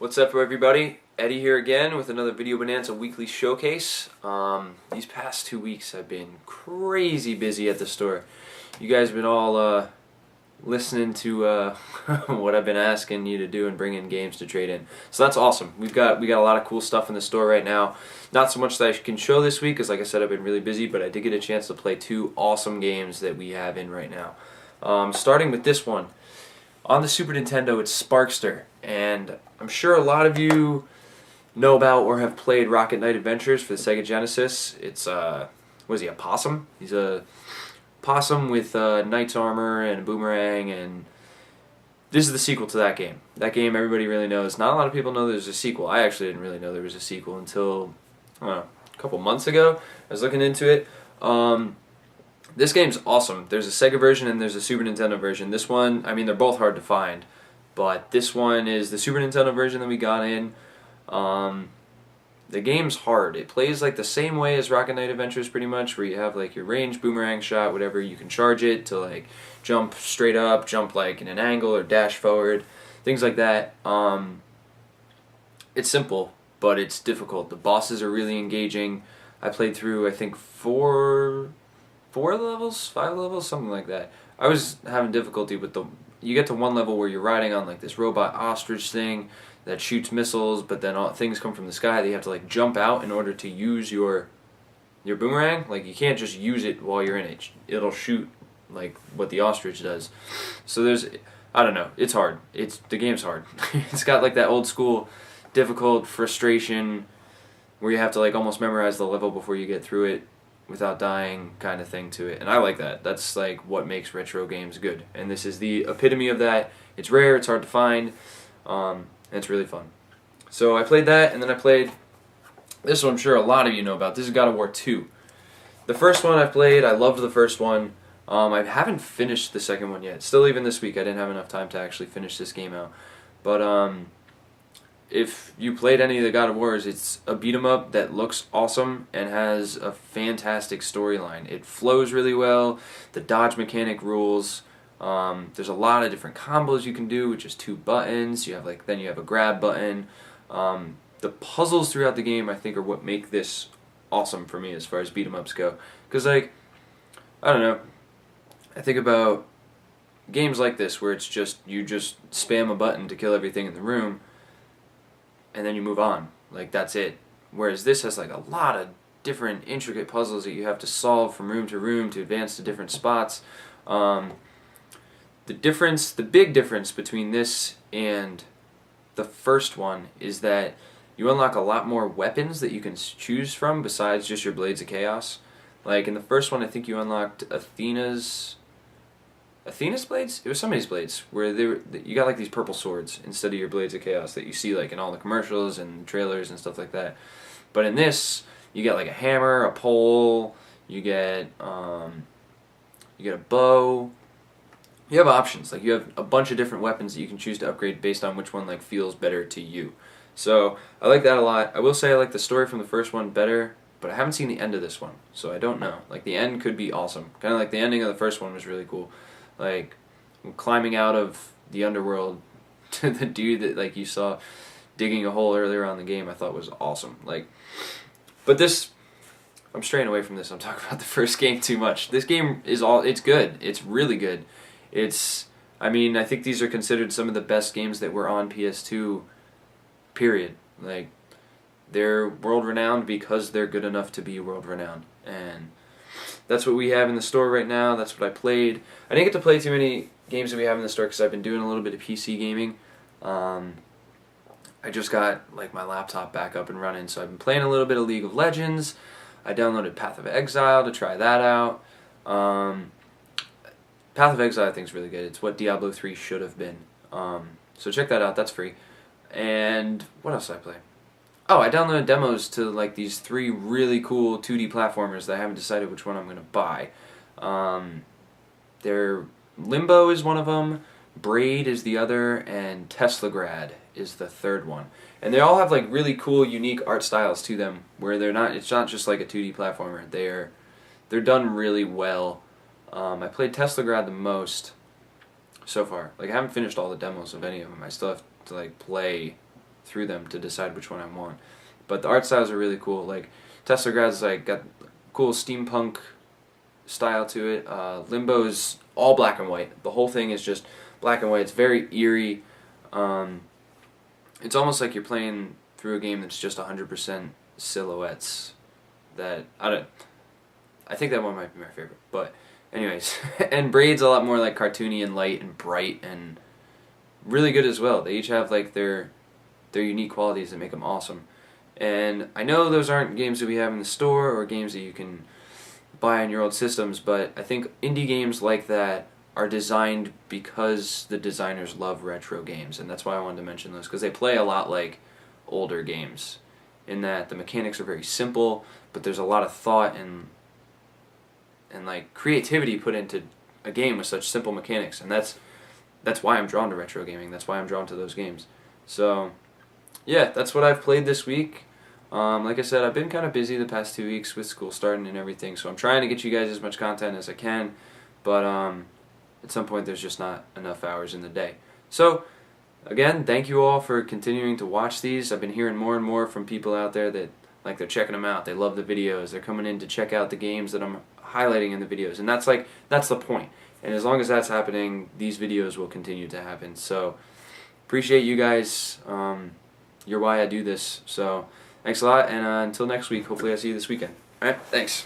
What's up, everybody? Eddie here again with another Video Bonanza weekly showcase. These past 2 weeks I've been crazy busy at the store. You guys have been all listening to what I've been asking you to do and bring in games to trade in. So that's awesome. We got a lot of cool stuff in the store right now. Not so much that I can show this week, because like I said, I've been really busy, but I did get a chance to play 2 awesome games that we have in right now. Starting with this one. On the Super Nintendo, it's Sparkster, and I'm sure a lot of you know about or have played Rocket Knight Adventures for the Sega Genesis. It's, what is he, a possum? He's a possum with knight's armor and a boomerang, and this is the sequel to that game. That game everybody really knows. Not a lot of people know there's a sequel. I actually didn't really know there was a sequel until, I don't know, a couple months ago. I was looking into it. This game's awesome. There's a Sega version and there's a Super Nintendo version. This one, I mean, they're both hard to find, but this one is the Super Nintendo version that we got in. The game's hard. It plays like the same way as Rocket Knight Adventures pretty much, where you have like your range, boomerang shot, whatever. You can charge it to like jump straight up, jump like in an angle, or dash forward, things like that. It's simple, but it's difficult. The bosses are really engaging. I played through, I think, 5 levels, something like that. I was having difficulty with you get to one level where you're riding on like this robot ostrich thing that shoots missiles, but then things come from the sky that you have to like jump out in order to use your boomerang. Like, you can't just use it while you're in it. It'll shoot like what the ostrich does. So I don't know, it's hard. The game's hard. It's got like that old school difficult frustration where you have to like almost memorize the level before you get through it without dying kind of thing to it, and I like that. That's like what makes retro games good, and this is the epitome of that. It's rare, it's hard to find, and it's really fun. So I played that, and then I played this one. I'm sure a lot of you know about. This is God of War 2. The first one I played, I loved the first one. I haven't finished the second one yet. Still, even this week I didn't have enough time to actually finish this game out, but if you played any of the God of Wars, it's a beat-em-up that looks awesome and has a fantastic storyline. It flows really well. The dodge mechanic rules. There's a lot of different combos you can do with just 2 buttons. Then you have a grab button. The puzzles throughout the game, I think, are what make this awesome for me as far as beat-em-ups go. Because, like, I don't know. I think about games like this where it's just you just spam a button to kill everything in the room, and then you move on. Like, that's it. Whereas this has like a lot of different intricate puzzles that you have to solve from room to advance to different spots. The big difference between this and the first one is that you unlock a lot more weapons that you can choose from besides just your Blades of Chaos. Like, in the first one, I think you unlocked Athena's blades? It was somebody's blades, where you got like these purple swords instead of your Blades of Chaos that you see like in all the commercials and trailers and stuff like that. But in this, you get like a hammer, a pole, you get a bow. You have options. Like, you have a bunch of different weapons that you can choose to upgrade based on which one like feels better to you. So I like that a lot. I will say I like the story from the first one better, but I haven't seen the end of this one, so I don't know. Like, the end could be awesome. Kind of like the ending of the first one was really cool. Like, climbing out of the underworld to the dude that like you saw digging a hole earlier on in the game, I thought was awesome. Like, but this, I'm straying away from this. I'm talking about the first game too much. This game it's good. It's really good. I mean, I think these are considered some of the best games that were on PS2, period. Like, they're world-renowned because they're good enough to be world-renowned, and that's what we have in the store right now. That's what I played. I didn't get to play too many games that we have in the store because I've been doing a little bit of PC gaming. I just got like my laptop back up and running, so I've been playing a little bit of League of Legends. I downloaded Path of Exile to try that out. Path of Exile I think is really good. It's what Diablo 3 should have been. So check that out. That's free. And what else did I play? Oh, I downloaded demos to like these 3 really cool 2D platformers that I haven't decided which one I'm going to buy. Limbo is one of them, Braid is the other, and Teslagrad is the third one. And they all have like really cool, unique art styles to them, where it's not just like a 2D platformer. They're done really well. I played Teslagrad the most so far. Like, I haven't finished all the demos of any of them. I still have to like play through them to decide which one I want. But the art styles are really cool. Like Teslagrad's like got cool steampunk style to it. Limbo's all black and white. The whole thing is just black and white. It's very eerie. It's almost like you're playing through a game that's just 100% silhouettes. I think that one might be my favorite. But anyways, and Braid's a lot more like cartoony and light and bright and really good as well. They each have like their unique qualities that make them awesome. And I know those aren't games that we have in the store or games that you can buy on your old systems, but I think indie games like that are designed because the designers love retro games, and that's why I wanted to mention those, because they play a lot like older games in that the mechanics are very simple, but there's a lot of thought and like creativity put into a game with such simple mechanics, and that's why I'm drawn to retro gaming. That's why I'm drawn to those games. So yeah, that's what I've played this week. Like I said, I've been kind of busy the past 2 weeks with school starting and everything, so I'm trying to get you guys as much content as I can, but at some point there's just not enough hours in the day. So again, thank you all for continuing to watch these. I've been hearing more and more from people out there that like they're checking them out. They love the videos. They're coming in to check out the games that I'm highlighting in the videos, and that's the point. And as long as that's happening, these videos will continue to happen. So appreciate you guys. You're why I do this. So thanks a lot, and until next week, hopefully I see you this weekend. Alright, thanks.